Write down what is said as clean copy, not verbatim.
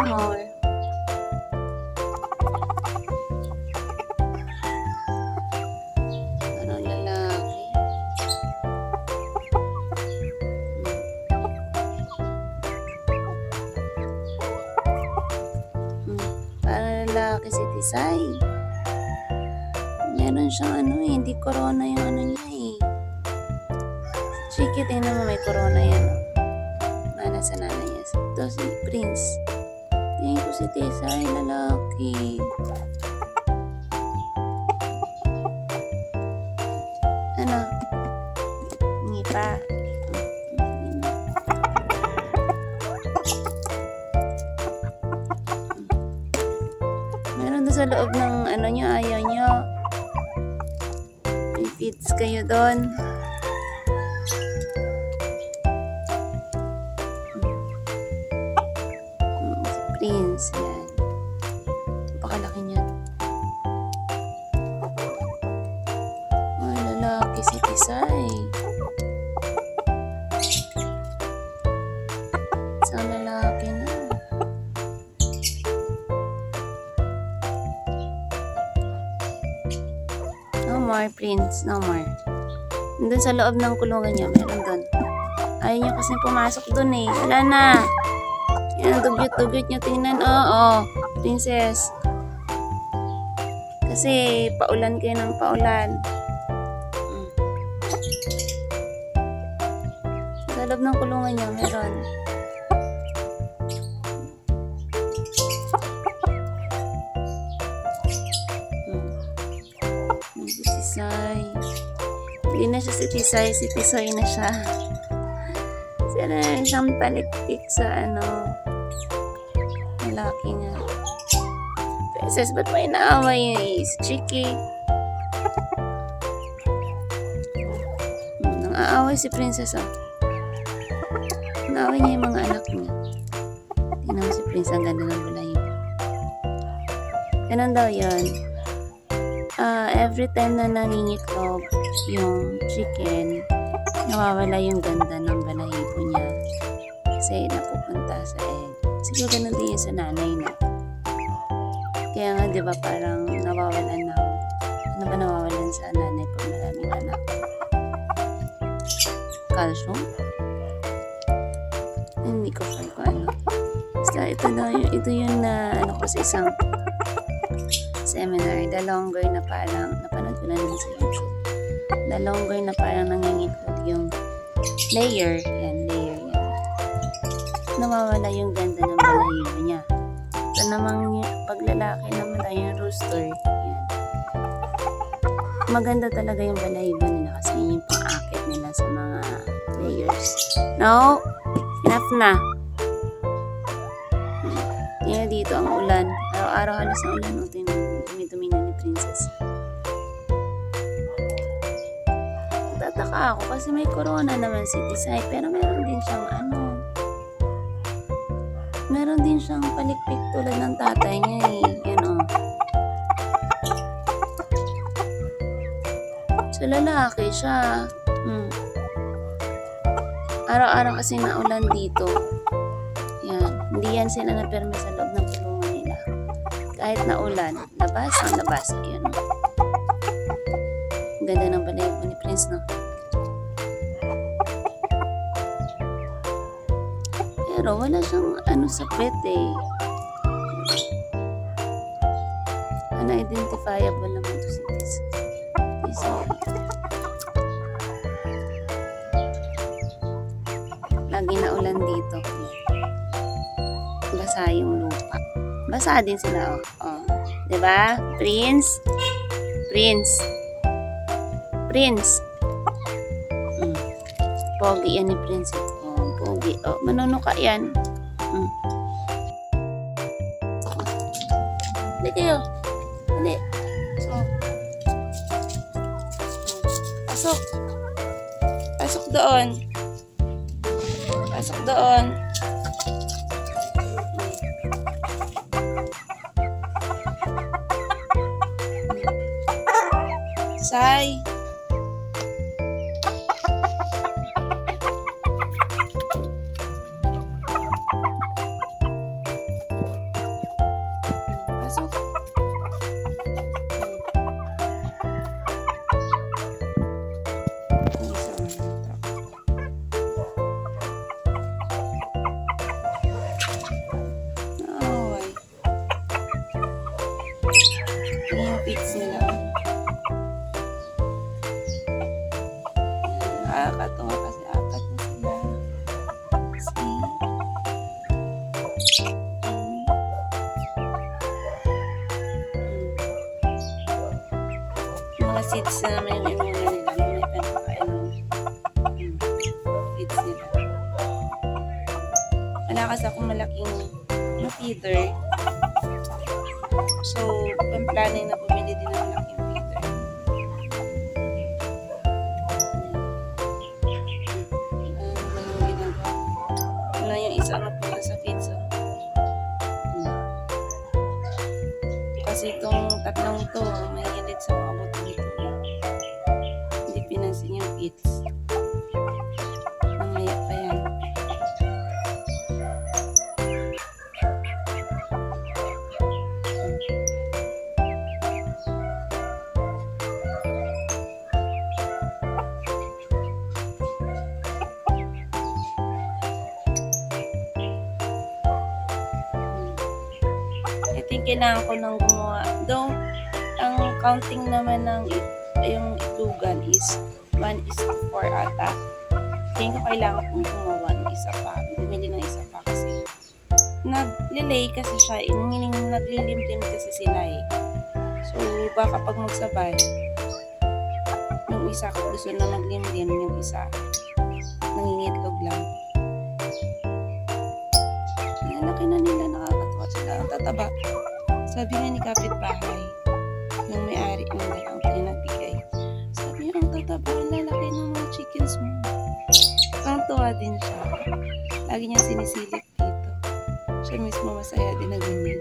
more. Parang lalaki. Parang lalaki si Tisay. Meron siyang ano eh, hindi corona yung ano niya eh. Chiki, tingnan mo, may corona yan. Mana sa nanay niya. Ito si Prince. Tingnan ko si Tisay, lalaki. Ano? Hindi pa. Meron doon sa loob ng ano nyo, ayaw nyo. May feeds kayo doon. Si Prince, yan. Napakalaki niyan. Ay, lalaki si Tisay. Isang lalaki na. No more, Prince. No more. Nandun sa loob ng kulungan niya. Meron doon. Ayaw niya kasi pumasok doon eh. Wala na. Yan, dugyot-dugyot niya. Tingnan. Oo. Princess. Kasi paulan kayo ng paulan. Sa loob ng kulungan niya. Meron. Si Tisay. Hindi na siya si Tisay. Si Tisoy na siya. Kasi ano na siyang taliktik sa ano. Malaki nga. Princess, ba't may naaway yung si Chiki? Nang-aaway si Princess, oh. Naaway niya yung mga anak niya. Tingnan mo si Prince, ang ganda ng bulayo. Ganun daw yun. Every time na nangingitlog yung chicken, nawawala yung ganda ng balahibo niya. Kasi napupunta sa egg. Siguro ganun din yun sa nanay na. Kaya nga, di ba, parang nawawalan ng, ano ba nawawalan sa nanay pag maraming anak? Calcium? Hindi ko sure kung ano. Basta ito yun na, ano ko sa isang seminar, the longer na parang, napanood ko na naman sa YouTube, the longer na parang nangingitlog yung layer, yan, nawawala yung ganda ng balahibo niya. Ito namang paglalaki naman tayo yung rooster, yan. Maganda talaga yung balahibo nila kasi yun yung pang-akit nila sa mga layers. No? Enough na. Yan dito ang ulan. Araw-araw halos ang ulan. Dumi-dumi na ni Princess. Tataka ako kasi may corona naman si Tisay. Pero meron din siyang ano. Meron din siyang palikpik tulad ng tatay niya eh. Yan o. So lalaki siya. Araw-araw kasi naulan dito. Yan. Hindi yan sila na-perme sa loob ng kulungan nila. Kahit na ulan, labas ang labas. Yan. Ganda ng balahibo ni Prince, no? Pero wala siyang ano sa pet eh. Unidentifiable naman to si Prince. Lagi na ulan dito. Basa yung lupa. Basa din sila, oh. Diba? Prince? Prince. Prince. Pogi yan ni Prince. Oh, pogi. Oh, manunuka yan. Hindi kayo. Hindi. So. Pasok. Pasok doon. Pasok doon. Say. Nakakatawa kasi apat na sila. See? Mga seeds na naman yung inuna nila. May pinakain seeds nila. Wala kasi akong malaking feeder. So, I'm planning na bumili din ng malaking feeder. Wala yung isa na po sa feeds. Kasi itong tatlong to, may hilit sa abot nito. Hindi pinansin yung feeds. Mamaya pa yan. Kailangan ko nang gumawa. Though, ang counting naman ng yung itlugan is 1:4 ata. Tingin ko kailangan kong gumawa ng isa pa. Bumili ng isa pa kasi nag-lay kasi siya. Naglilimlim kasi sila eh. So, baka pag magsabay, yung isa ko gusto na naglimlim, yung isa nangingitlog lang. Laki na nila, nakakatawa sila. Ang tataba. Sabi nga ni kapitbahay, yung may-ari ng dalawang pinagbigay. Sabi niya, ang tataba, ang lalaki ng mga chickens mo. Ang tuwa din siya. Lagi niya sinisilip dito. Siya mismo masaya din na ganyan.